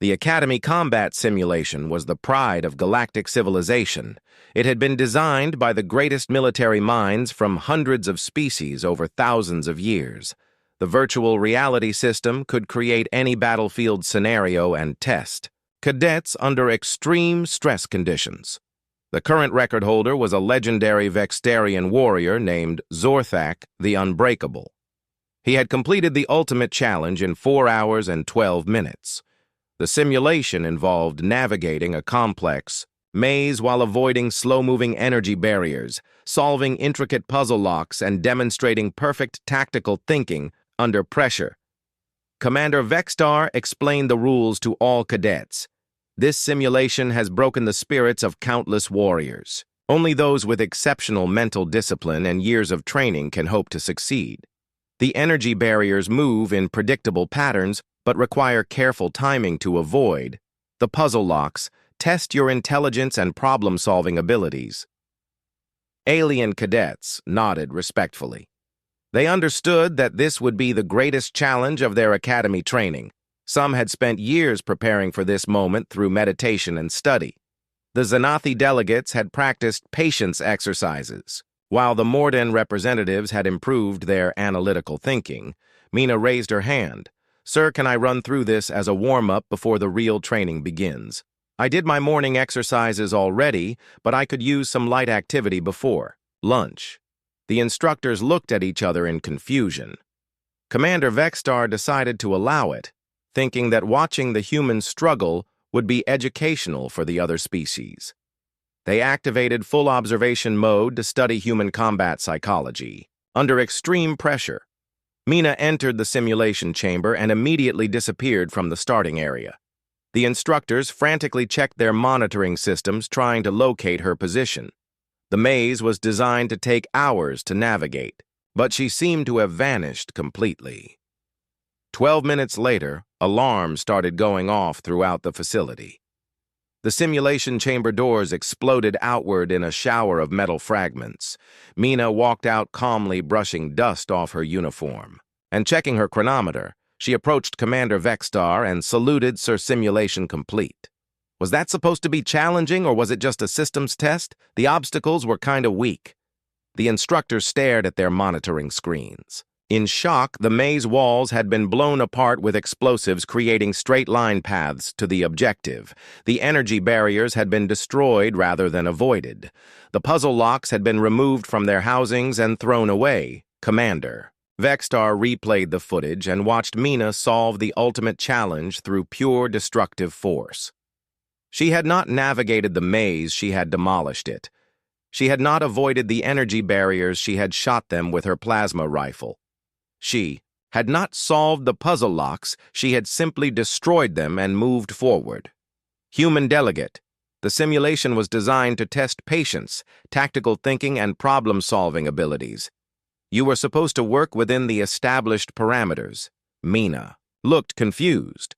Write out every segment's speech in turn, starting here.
The Academy combat simulation was the pride of galactic civilization. It had been designed by the greatest military minds from hundreds of species over thousands of years. The virtual reality system could create any battlefield scenario and test cadets under extreme stress conditions. The current record holder was a legendary Vextarian warrior named Zorthak the Unbreakable. He had completed the ultimate challenge in 4 hours and 12 minutes. The simulation involved navigating a complex maze while avoiding slow-moving energy barriers, solving intricate puzzle locks, and demonstrating perfect tactical thinking under pressure. Commander Vexstar explained the rules to all cadets. This simulation has broken the spirits of countless warriors. Only those with exceptional mental discipline and years of training can hope to succeed. The energy barriers move in predictable patterns, but require careful timing to avoid. The puzzle locks test your intelligence and problem-solving abilities. Alien cadets nodded respectfully. They understood that this would be the greatest challenge of their academy training. Some had spent years preparing for this moment through meditation and study. The Xanathi delegates had practiced patience exercises, while the Morden representatives had improved their analytical thinking. Mina raised her hand. "Sir, can I run through this as a warm-up before the real training begins? I did my morning exercises already, but I could use some light activity before lunch." The instructors looked at each other in confusion. Commander Vexstar decided to allow it, thinking that watching the humans struggle would be educational for the other species. They activated full observation mode to study human combat psychology. Under extreme pressure, Mina entered the simulation chamber and immediately disappeared from the starting area. The instructors frantically checked their monitoring systems, trying to locate her position. The maze was designed to take hours to navigate, but she seemed to have vanished completely. 12 minutes later, alarms started going off throughout the facility. The simulation chamber doors exploded outward in a shower of metal fragments. Mina walked out calmly, brushing dust off her uniform. And checking her chronometer, she approached Commander Vexstar and saluted Sir Simulation Complete. Was that supposed to be challenging, or was it just a systems test? The obstacles were kind of weak. The instructors stared at their monitoring screens. In shock, the maze walls had been blown apart with explosives, creating straight-line paths to the objective. The energy barriers had been destroyed rather than avoided. The puzzle locks had been removed from their housings and thrown away. Commander Vexstar replayed the footage and watched Mina solve the ultimate challenge through pure destructive force. She had not navigated the maze, she had demolished it. She had not avoided the energy barriers, she had shot them with her plasma rifle. She had not solved the puzzle locks, she had simply destroyed them and moved forward. Human delegate. The simulation was designed to test patience, tactical thinking, and problem-solving abilities. You were supposed to work within the established parameters. Mina looked confused.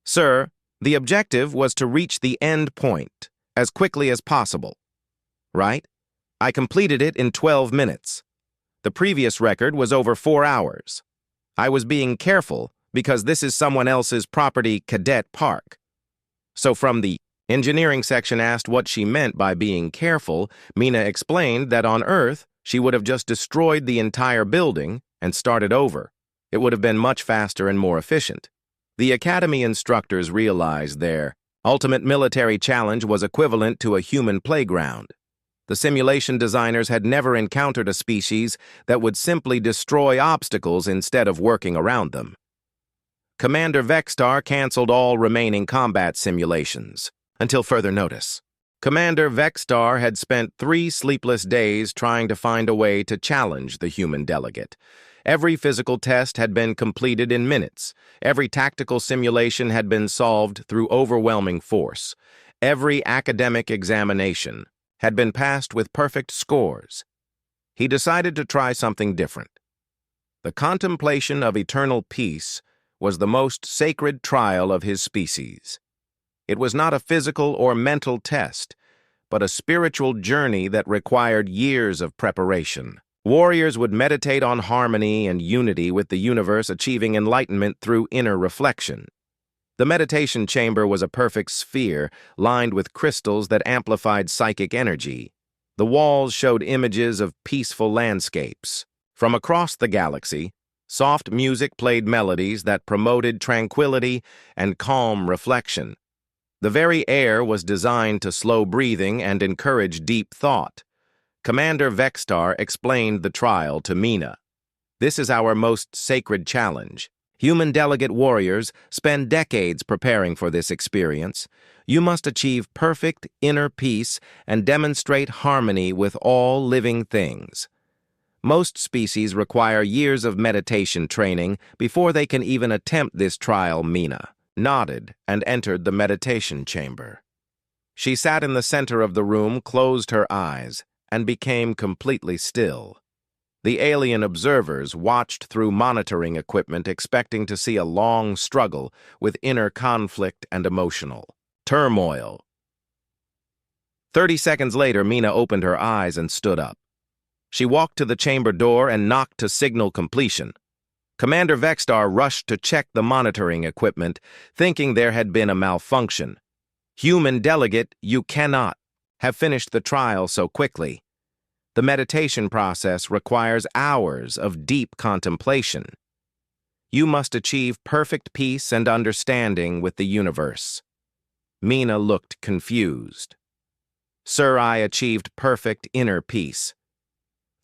"Sir, the objective was to reach the end point as quickly as possible. Right? I completed it in 12 minutes. The previous record was over 4 hours. I was being careful because this is someone else's property, Cadet Park." So from the engineering section asked what she meant by being careful, Mina explained that on Earth, she would have just destroyed the entire building and started over. It would have been much faster and more efficient. The Academy instructors realized their ultimate military challenge was equivalent to a human playground. The simulation designers had never encountered a species that would simply destroy obstacles instead of working around them. Commander Vexstar canceled all remaining combat simulations, until further notice. Commander Vexstar had spent 3 sleepless days trying to find a way to challenge the human delegate. Every physical test had been completed in minutes. Every tactical simulation had been solved through overwhelming force. Every academic examination had been passed with perfect scores. He decided to try something different. The contemplation of eternal peace was the most sacred trial of his species. It was not a physical or mental test, but a spiritual journey that required years of preparation. Warriors would meditate on harmony and unity with the universe, achieving enlightenment through inner reflection. The meditation chamber was a perfect sphere lined with crystals that amplified psychic energy. The walls showed images of peaceful landscapes. From across the galaxy, soft music played melodies that promoted tranquility and calm reflection. The very air was designed to slow breathing and encourage deep thought. Commander Vextar explained the trial to Mina. This is our most sacred challenge. Human delegate warriors spend decades preparing for this experience. You must achieve perfect inner peace and demonstrate harmony with all living things. Most species require years of meditation training before they can even attempt this trial. Mina nodded and entered the meditation chamber. She sat in the center of the room, closed her eyes, and became completely still. The alien observers watched through monitoring equipment, expecting to see a long struggle with inner conflict and emotional turmoil. 30 seconds later, Mina opened her eyes and stood up. She walked to the chamber door and knocked to signal completion. Commander Vextar rushed to check the monitoring equipment, thinking there had been a malfunction. Human delegate, you cannot have finished the trial so quickly. The meditation process requires hours of deep contemplation. You must achieve perfect peace and understanding with the universe. Mina looked confused. Sir, I achieved perfect inner peace.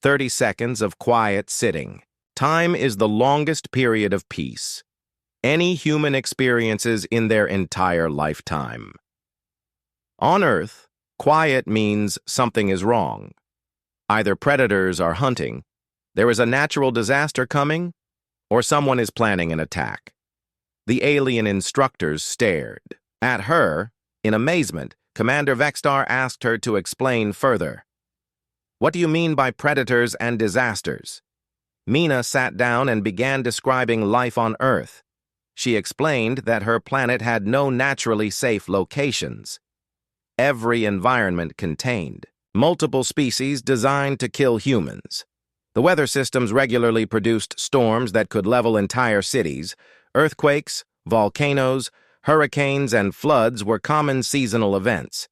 30 seconds of quiet sitting. Time is the longest period of peace any human experiences in their entire lifetime. On Earth, quiet means something is wrong. Either predators are hunting, there is a natural disaster coming, or someone is planning an attack. The alien instructors stared. At her, in amazement, Commander Vextar asked her to explain further. What do you mean by predators and disasters? Mina sat down and began describing life on Earth. She explained that her planet had no naturally safe locations. Every environment contained multiple species designed to kill humans. The weather systems regularly produced storms that could level entire cities. Earthquakes, volcanoes, hurricanes, and floods were common seasonal events.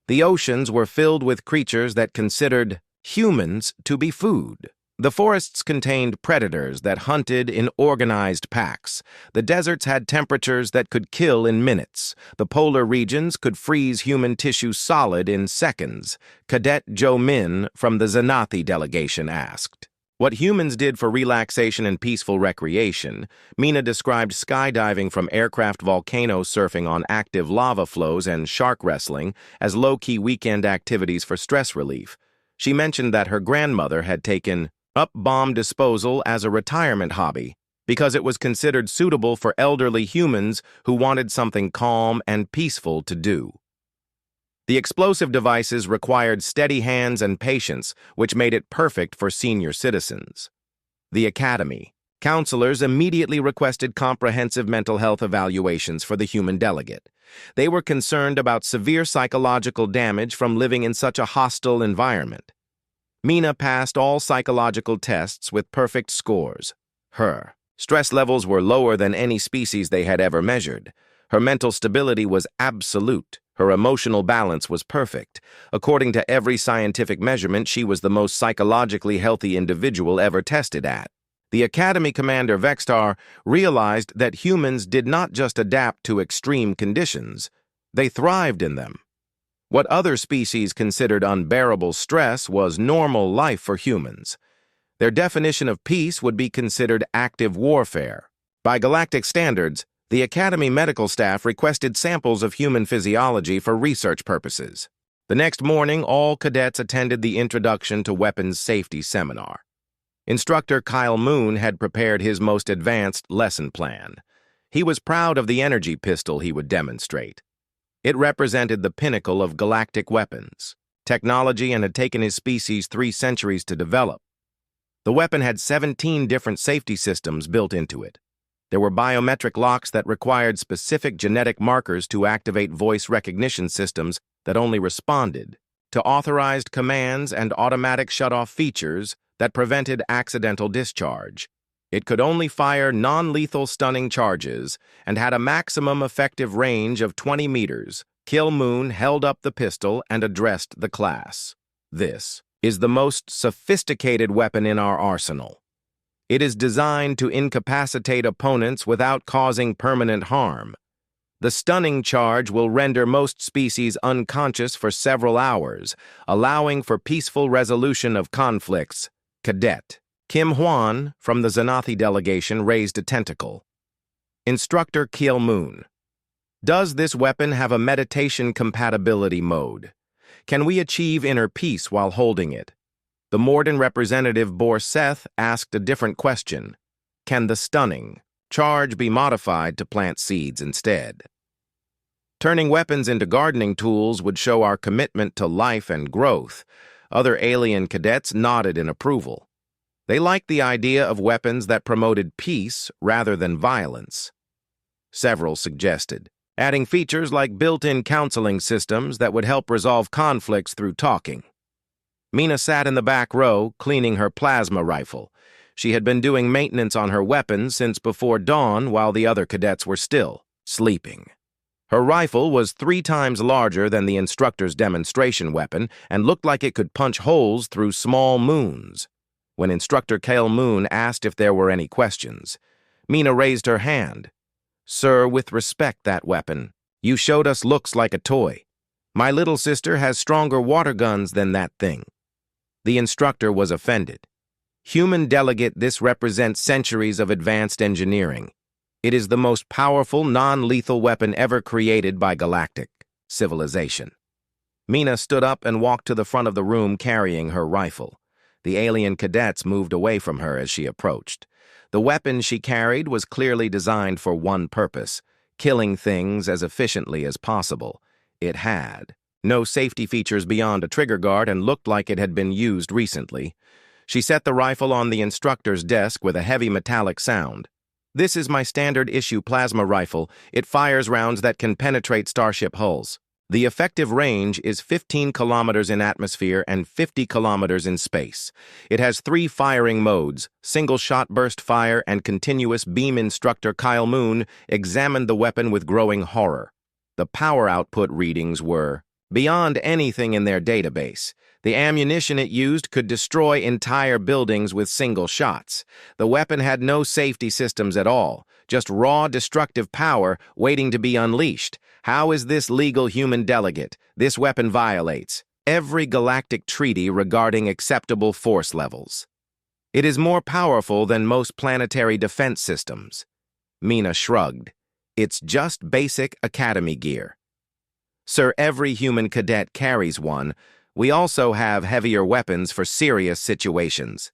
The oceans were filled with creatures that considered humans to be food. The forests contained predators that hunted in organized packs. The deserts had temperatures that could kill in minutes. The polar regions could freeze human tissue solid in seconds. Cadet Joe Min from the Xanathi delegation asked. What humans did for relaxation and peaceful recreation, Mina described skydiving from aircraft, volcano surfing on active lava flows, and shark wrestling as low-key weekend activities for stress relief. She mentioned that her grandmother had taken up bomb disposal as a retirement hobby because it was considered suitable for elderly humans who wanted something calm and peaceful to do. The explosive devices required steady hands and patience, which made it perfect for senior citizens. The Academy. Counselors immediately requested comprehensive mental health evaluations for the human delegate. They were concerned about severe psychological damage from living in such a hostile environment. Mina passed all psychological tests with perfect scores. Her stress levels were lower than any species they had ever measured. Her mental stability was absolute. Her emotional balance was perfect. According to every scientific measurement, she was the most psychologically healthy individual ever tested at. The Academy Commander Vextar realized that humans did not just adapt to extreme conditions, they thrived in them. What other species considered unbearable stress was normal life for humans. Their definition of peace would be considered active warfare. By galactic standards, the Academy medical staff requested samples of human physiology for research purposes. The next morning, all cadets attended the Introduction to Weapons Safety seminar. Instructor Kyle Moon had prepared his most advanced lesson plan. He was proud of the energy pistol he would demonstrate. It represented the pinnacle of galactic weapons, technology, and had taken his species 3 centuries to develop. The weapon had 17 different safety systems built into it. There were biometric locks that required specific genetic markers to activate voice recognition systems that only responded to authorized commands and automatic shut-off features that prevented accidental discharge. It could only fire non-lethal stunning charges and had a maximum effective range of 20 meters. Kill Moon held up the pistol and addressed the class. This is the most sophisticated weapon in our arsenal. It is designed to incapacitate opponents without causing permanent harm. The stunning charge will render most species unconscious for several hours, allowing for peaceful resolution of conflicts. Cadet Kim Hwan from the Xanathi delegation raised a tentacle. Instructor Kill Moon. Does this weapon have a meditation compatibility mode? Can we achieve inner peace while holding it? The Morden representative Borseth asked a different question. Can the stunning charge be modified to plant seeds instead? Turning weapons into gardening tools would show our commitment to life and growth. Other alien cadets nodded in approval. They liked the idea of weapons that promoted peace rather than violence. Several suggested adding features like built-in counseling systems that would help resolve conflicts through talking. Mina sat in the back row, cleaning her plasma rifle. She had been doing maintenance on her weapons since before dawn while the other cadets were still sleeping. Her rifle was 3 times larger than the instructor's demonstration weapon and looked like it could punch holes through small moons. When Instructor Kill Moon asked if there were any questions, Mina raised her hand. Sir, with respect, that weapon. You showed us looks like a toy. My little sister has stronger water guns than that thing. The instructor was offended. Human delegate, this represents centuries of advanced engineering. It is the most powerful, non-lethal weapon ever created by galactic civilization. Mina stood up and walked to the front of the room carrying her rifle. The alien cadets moved away from her as she approached. The weapon she carried was clearly designed for one purpose, killing things as efficiently as possible. It had no safety features beyond a trigger guard and looked like it had been used recently. She set the rifle on the instructor's desk with a heavy metallic sound. This is my standard issue plasma rifle. It fires rounds that can penetrate starship hulls. The effective range is 15 kilometers in atmosphere and 50 kilometers in space. It has 3 firing modes, single-shot burst fire and continuous beam. Instructor Kill Moon examined the weapon with growing horror. The power output readings were beyond anything in their database. The ammunition it used could destroy entire buildings with single shots. The weapon had no safety systems at all, just raw destructive power waiting to be unleashed. How is this legal, human delegate? This weapon violates every galactic treaty regarding acceptable force levels. It is more powerful than most planetary defense systems. Mina shrugged. It's just basic academy gear. Sir, every human cadet carries one. We also have heavier weapons for serious situations.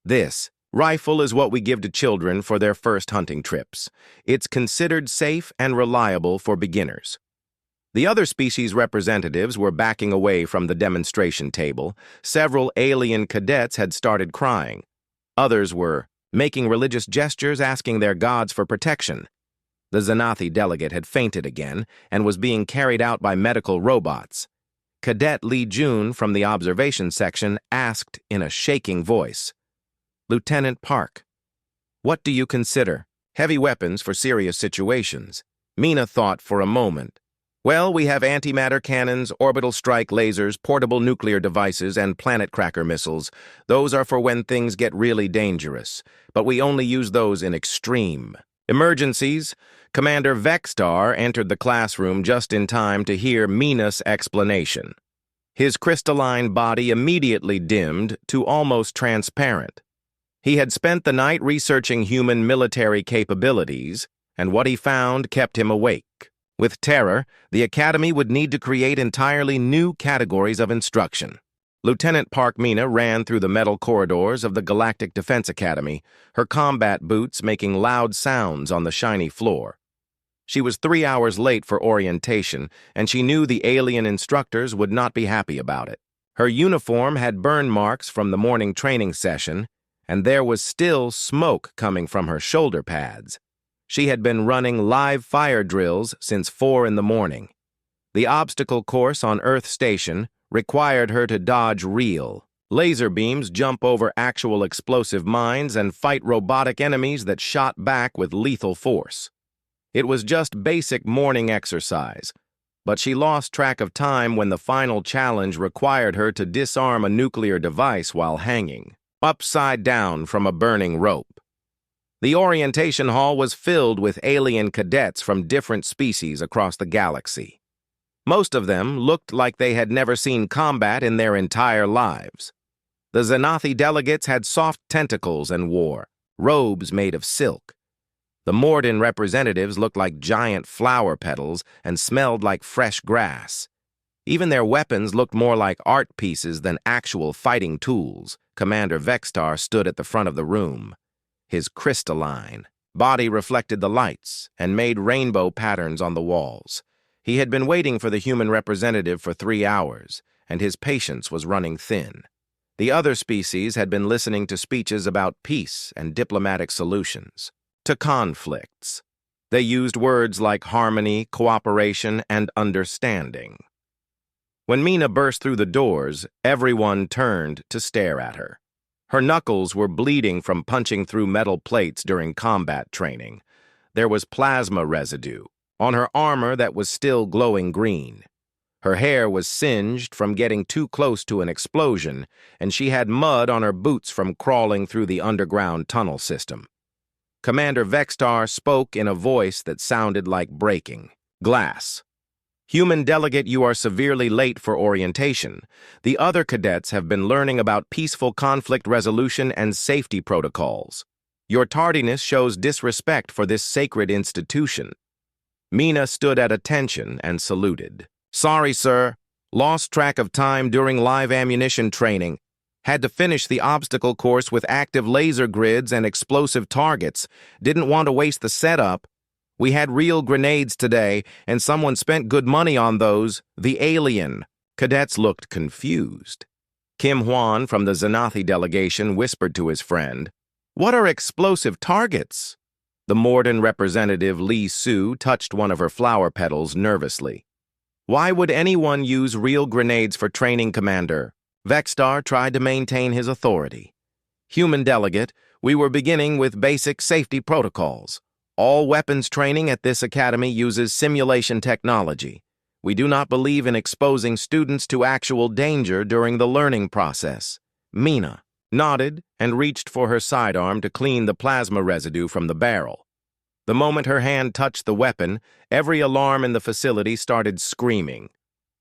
This rifle is what we give to children for their first hunting trips. It's considered safe and reliable for beginners. The other species representatives were backing away from the demonstration table. Several alien cadets had started crying. Others were making religious gestures, asking their gods for protection. The Xanathi delegate had fainted again and was being carried out by medical robots. Cadet Lee Jun from the observation section asked in a shaking voice, Lieutenant Park, what do you consider heavy weapons for serious situations? Mina thought for a moment. Well, we have antimatter cannons, orbital strike lasers, portable nuclear devices, and planet cracker missiles. Those are for when things get really dangerous, but we only use those in extreme emergencies. Commander Vexstar entered the classroom just in time to hear Mina's explanation. His crystalline body immediately dimmed to almost transparent. He had spent the night researching human military capabilities, and what he found kept him awake. With terror, the Academy would need to create entirely new categories of instruction. Lieutenant Park Mina ran through the metal corridors of the Galactic Defense Academy, her combat boots making loud sounds on the shiny floor. She was 3 hours late for orientation, and she knew the alien instructors would not be happy about it. Her uniform had burn marks from the morning training session, and there was still smoke coming from her shoulder pads. She had been running live fire drills since 4 in the morning. The obstacle course on Earth Station required her to dodge real Laser beams jump over actual explosive mines and fight robotic enemies that shot back with lethal force. It was just basic morning exercise, but she lost track of time when the final challenge required her to disarm a nuclear device while hanging, upside down from a burning rope. The orientation hall was filled with alien cadets from different species across the galaxy. Most of them looked like they had never seen combat in their entire lives. The Xanathi delegates had soft tentacles and wore robes made of silk. The Morden representatives looked like giant flower petals and smelled like fresh grass. Even their weapons looked more like art pieces than actual fighting tools. Commander Vextar stood at the front of the room. His crystalline body reflected the lights and made rainbow patterns on the walls. He had been waiting for the human representative for 3 hours, and his patience was running thin. The other species had been listening to speeches about peace and diplomatic solutions to conflicts. They used words like harmony, cooperation, and understanding. When Mina burst through the doors, everyone turned to stare at her. Her knuckles were bleeding from punching through metal plates during combat training. There was plasma residue on her armor that was still glowing green. Her hair was singed from getting too close to an explosion, and she had mud on her boots from crawling through the underground tunnel system. Commander Vextar spoke in a voice that sounded like breaking glass. "Human delegate, you are severely late for orientation. The other cadets have been learning about peaceful conflict resolution and safety protocols. Your tardiness shows disrespect for this sacred institution." Mina stood at attention and saluted. "Sorry, sir. Lost track of time during live ammunition training. Had to finish the obstacle course with active laser grids and explosive targets. Didn't want to waste the setup. We had real grenades today, and someone spent good money on those. The alien." Cadets looked confused. Kim Hwan from the Xanathi delegation whispered to his friend, "What are explosive targets?" The Morden representative Li Su touched one of her flower petals nervously. "Why would anyone use real grenades for training, Commander?" Vextar tried to maintain his authority. "Human delegate, we were beginning with basic safety protocols. All weapons training at this academy uses simulation technology. We do not believe in exposing students to actual danger during the learning process." Mina nodded and reached for her sidearm to clean the plasma residue from the barrel. The moment her hand touched the weapon, every alarm in the facility started screaming.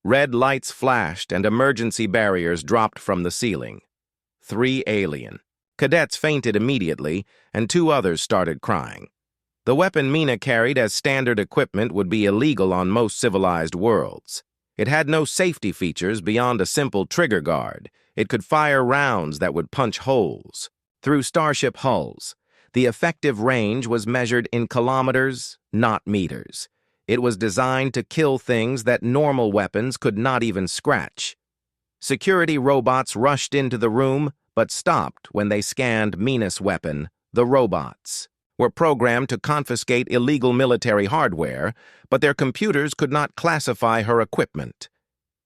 Red lights flashed and emergency barriers dropped from the ceiling. 3 alien cadets fainted immediately, and 2 others started crying. The weapon Mina carried as standard equipment would be illegal on most civilized worlds. It had no safety features beyond a simple trigger guard. It could fire rounds that would punch holes through starship hulls. The effective range was measured in kilometers, not meters. It was designed to kill things that normal weapons could not even scratch. Security robots rushed into the room, but stopped when they scanned Mina's weapon. The robots were programmed to confiscate illegal military hardware, but their computers could not classify her equipment.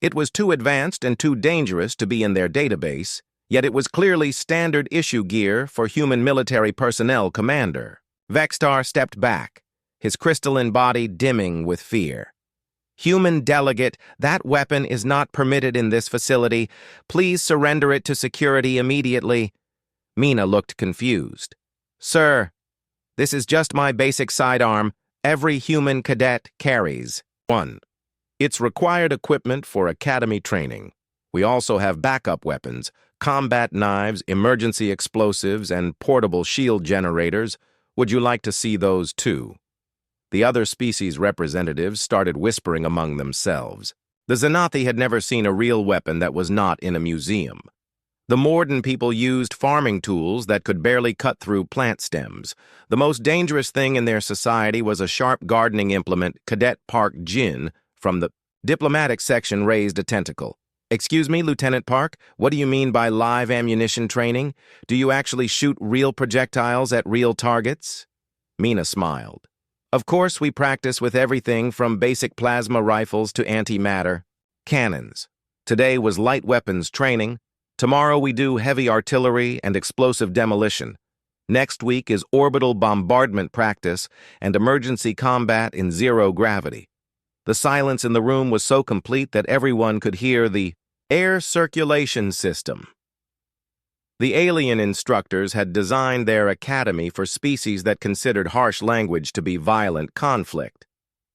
It was too advanced and too dangerous to be in their database, yet it was clearly standard issue gear for human military personnel, Commander. Vextar stepped back, his crystalline body dimming with fear. "Human delegate, that weapon is not permitted in this facility. Please surrender it to security immediately." Mina looked confused. "Sir, this is just my basic sidearm. Every human cadet carries one. It's required equipment for academy training. We also have backup weapons, combat knives, emergency explosives, and portable shield generators. Would you like to see those too?" The other species representatives started whispering among themselves. The Xanathi had never seen a real weapon that was not in a museum. The Morden people used farming tools that could barely cut through plant stems. The most dangerous thing in their society was a sharp gardening implement. Cadet Park Jin from the diplomatic section raised a tentacle. "Excuse me, Lieutenant Park, what do you mean by live ammunition training? Do you actually shoot real projectiles at real targets?" Mina smiled. "Of course, we practice with everything from basic plasma rifles to antimatter cannons. Today was light weapons training. Tomorrow we do heavy artillery and explosive demolition. Next week is orbital bombardment practice and emergency combat in zero gravity. The silence in the room was so complete that everyone could hear the air circulation system. The alien instructors had designed their academy for species that considered harsh language to be violent conflict.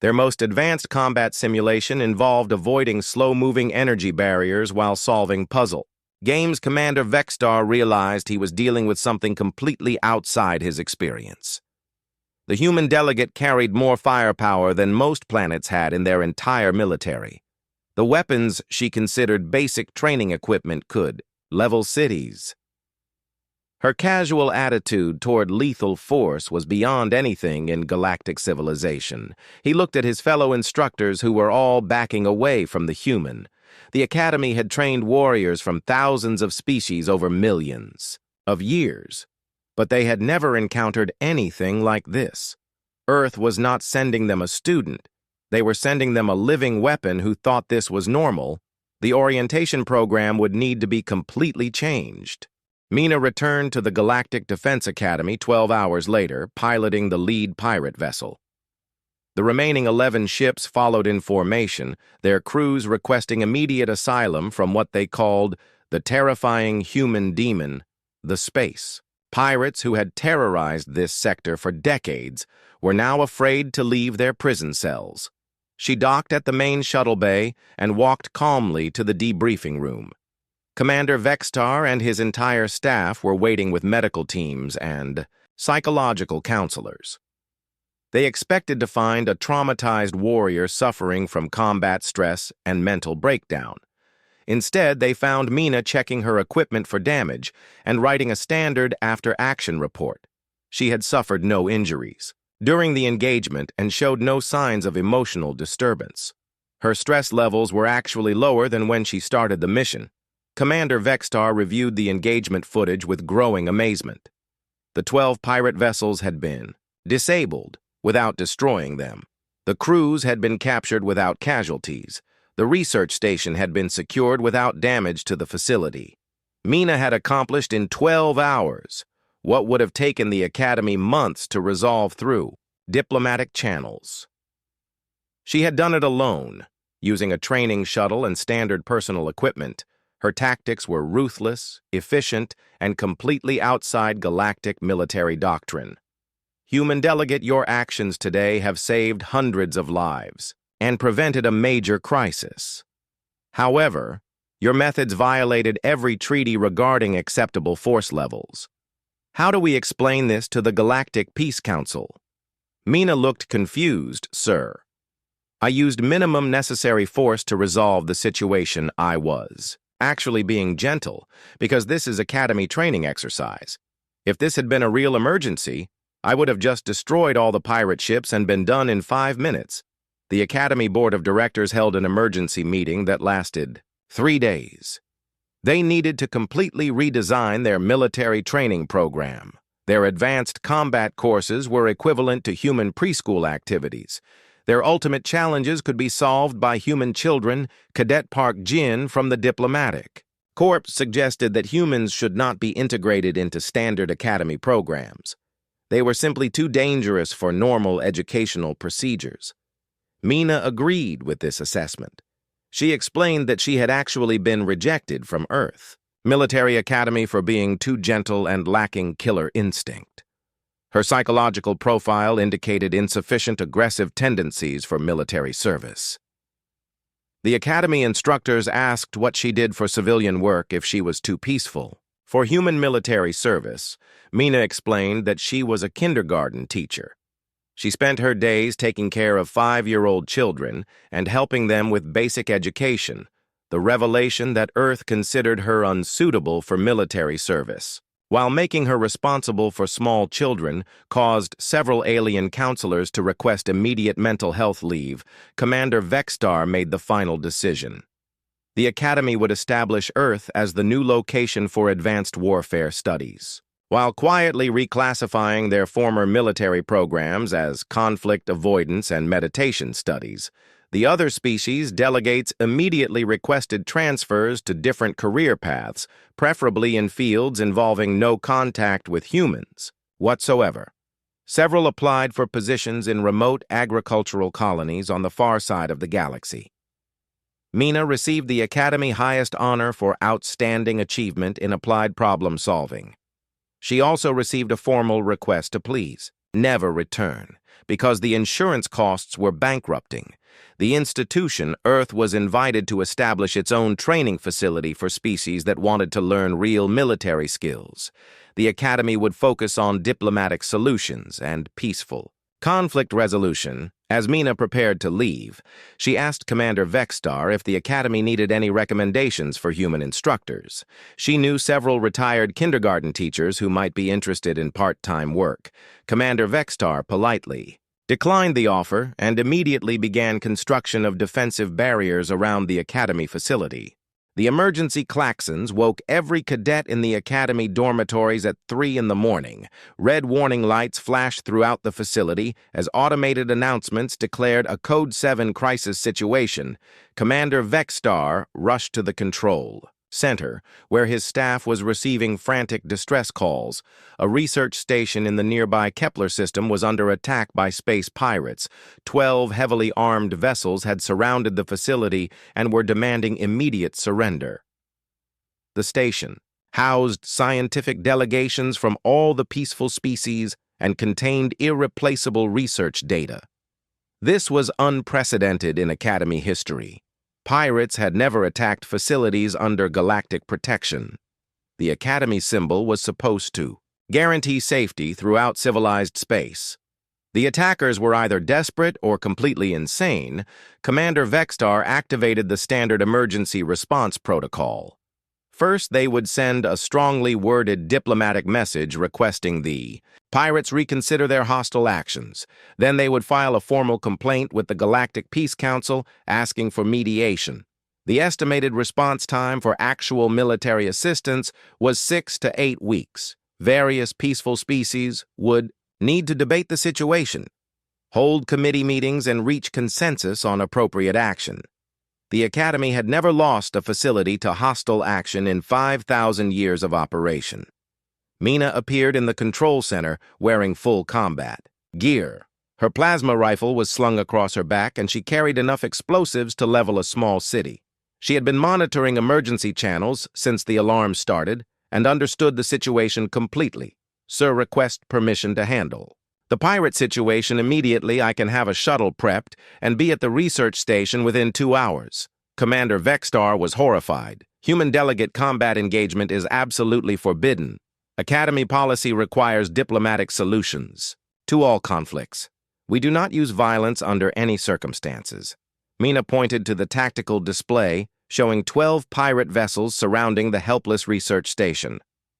Their most advanced combat simulation involved avoiding slow-moving energy barriers while solving puzzles. Games Commander Vexstar realized he was dealing with something completely outside his experience. The human delegate carried more firepower than most planets had in their entire military. The weapons she considered basic training equipment could level cities. Her casual attitude toward lethal force was beyond anything in galactic civilization. He looked at his fellow instructors who were all backing away from the human. The Academy had trained warriors from thousands of species over millions of years, but they had never encountered anything like this. Earth was not sending them a student. They were sending them a living weapon who thought this was normal. The orientation program would need to be completely changed. Mina returned to the Galactic Defense Academy 12 hours later, piloting the lead pirate vessel. The remaining 11 ships followed in formation, their crews requesting immediate asylum from what they called the terrifying human demon, the space. Pirates who had terrorized this sector for decades were now afraid to leave their prison cells. She docked at the main shuttle bay and walked calmly to the debriefing room. Commander Vexstar and his entire staff were waiting with medical teams and psychological counselors. They expected to find a traumatized warrior suffering from combat stress and mental breakdown. Instead, they found Mina checking her equipment for damage and writing a standard after-action report. She had suffered no injuries during the engagement and showed no signs of emotional disturbance. Her stress levels were actually lower than when she started the mission. Commander Vexstar reviewed the engagement footage with growing amazement. The 12 pirate vessels had been disabled without destroying them. The crews had been captured without casualties. The research station had been secured without damage to the facility. Mina had accomplished in 12 hours what would have taken the Academy months to resolve through diplomatic channels. She had done it alone, using a training shuttle and standard personal equipment. Her tactics were ruthless, efficient, and completely outside galactic military doctrine. Human delegate, your actions today have saved hundreds of lives and prevented a major crisis. However, your methods violated every treaty regarding acceptable force levels. How do we explain this to the Galactic Peace Council? Mina looked confused, sir. I used minimum necessary force to resolve the situation. I was actually being gentle, because this is Academy training exercise. If this had been a real emergency, I would have just destroyed all the pirate ships and been done in 5 minutes. The Academy Board of Directors held an emergency meeting that lasted 3 days. They needed to completely redesign their military training program. Their advanced combat courses were equivalent to human preschool activities. Their ultimate challenges could be solved by human children, Cadet Park Jin from the Diplomatic Corps suggested that humans should not be integrated into standard academy programs. They were simply too dangerous for normal educational procedures. Mina agreed with this assessment. She explained that she had actually been rejected from Earth Military Academy for being too gentle and lacking killer instinct. Her psychological profile indicated insufficient aggressive tendencies for military service. The Academy instructors asked what she did for civilian work if she was too peaceful. For human military service, Mina explained that she was a kindergarten teacher. She spent her days taking care of 5-year-old children and helping them with basic education, the revelation that Earth considered her unsuitable for military service. While making her responsible for small children caused several alien counselors to request immediate mental health leave, Commander Vexstar made the final decision. The Academy would establish Earth as the new location for advanced warfare studies. While quietly reclassifying their former military programs as conflict avoidance and meditation studies, The other species delegates immediately requested transfers to different career paths, preferably in fields involving no contact with humans whatsoever. Several applied for positions in remote agricultural colonies on the far side of the galaxy. Mina received the Academy highest honor for outstanding achievement in applied problem solving. She also received a formal request to please never return, because the insurance costs were bankrupting. The institution, Earth, was invited to establish its own training facility for species that wanted to learn real military skills. The Academy would focus on diplomatic solutions and peaceful conflict resolution. As Mina prepared to leave, she asked Commander Vexstar if the Academy needed any recommendations for human instructors. She knew several retired kindergarten teachers who might be interested in part-time work. Commander Vexstar politely declined the offer and immediately began construction of defensive barriers around the Academy facility. The emergency klaxons woke every cadet in the Academy dormitories at 3 in the morning. Red warning lights flashed throughout the facility as automated announcements declared a Code 7 crisis situation. Commander Vexstar rushed to the control center, where his staff was receiving frantic distress calls. A research station in the nearby Kepler system was under attack by space pirates. 12 heavily armed vessels had surrounded the facility and were demanding immediate surrender. The station housed scientific delegations from all the peaceful species and contained irreplaceable research data. This was unprecedented in Academy history. Pirates had never attacked facilities under galactic protection. The Academy symbol was supposed to guarantee safety throughout civilized space. The attackers were either desperate or completely insane. Commander Vexstar activated the standard emergency response protocol. First, they would send a strongly worded diplomatic message requesting the pirates reconsider their hostile actions. Then they would file a formal complaint with the Galactic Peace Council asking for mediation. The estimated response time for actual military assistance was 6 to 8 weeks. Various peaceful species would need to debate the situation, hold committee meetings, and reach consensus on appropriate action. The Academy had never lost a facility to hostile action in 5,000 years of operation. Mina appeared in the control center wearing full combat gear. Her plasma rifle was slung across her back, and she carried enough explosives to level a small city. She had been monitoring emergency channels since the alarm started and understood the situation completely. Sir, request permission to handle the pirate situation immediately. I can have a shuttle prepped and be at the research station within 2 hours. Commander Vexstar was horrified. Human delegate combat engagement is absolutely forbidden. Academy policy requires diplomatic solutions to all conflicts. We do not use violence under any circumstances. Mina pointed to the tactical display showing 12 pirate vessels surrounding the helpless research station.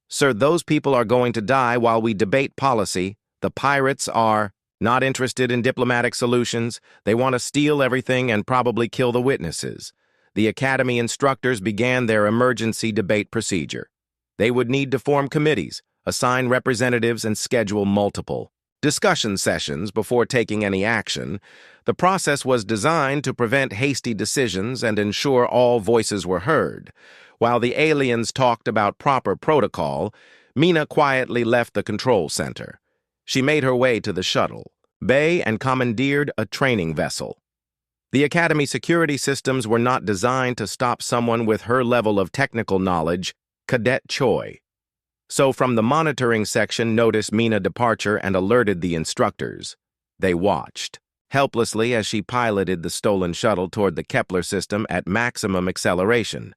Sir, those people are going to die while we debate policy. The pirates are not interested in diplomatic solutions. They want to steal everything and probably kill the witnesses. The Academy instructors began their emergency debate procedure. They would need to form committees, assign representatives, and schedule multiple discussion sessions before taking any action. The process was designed to prevent hasty decisions and ensure all voices were heard. While the aliens talked about proper protocol, Mina quietly left the control center. She made her way to the shuttle bay and commandeered a training vessel. The Academy security systems were not designed to stop someone with her level of technical knowledge, Cadet Choi. So from the monitoring section noticed Mina's departure and alerted the instructors. They watched helplessly as she piloted the stolen shuttle toward the Kepler system at maximum acceleration.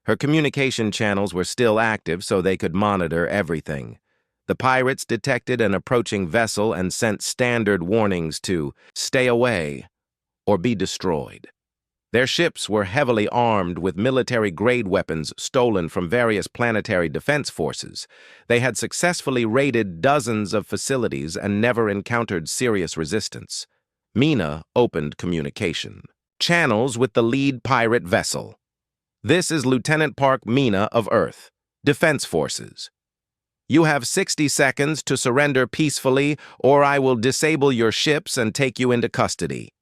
Her communication channels were still active so they could monitor everything. The pirates detected an approaching vessel and sent standard warnings to stay away or be destroyed. Their ships were heavily armed with military-grade weapons stolen from various planetary defense forces. They had successfully raided dozens of facilities and never encountered serious resistance. Mina opened communication channels with the lead pirate vessel. This is Lieutenant Park Mina of Earth, Defense Forces. You have 60 seconds to surrender peacefully, or I will disable your ships and take you into custody.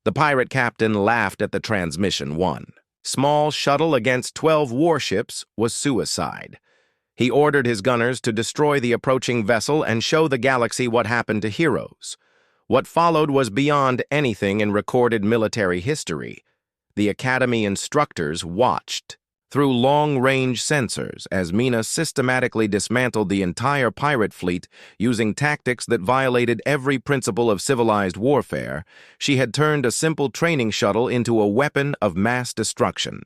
The pirate captain laughed at the transmission. One small shuttle against 12 warships was suicide. He ordered his gunners to destroy the approaching vessel and show the galaxy what happened to heroes. What followed was beyond anything in recorded military history. The Academy instructors watched through long-range sensors as Mina systematically dismantled the entire pirate fleet using tactics that violated every principle of civilized warfare. She had turned a simple training shuttle into a weapon of mass destruction.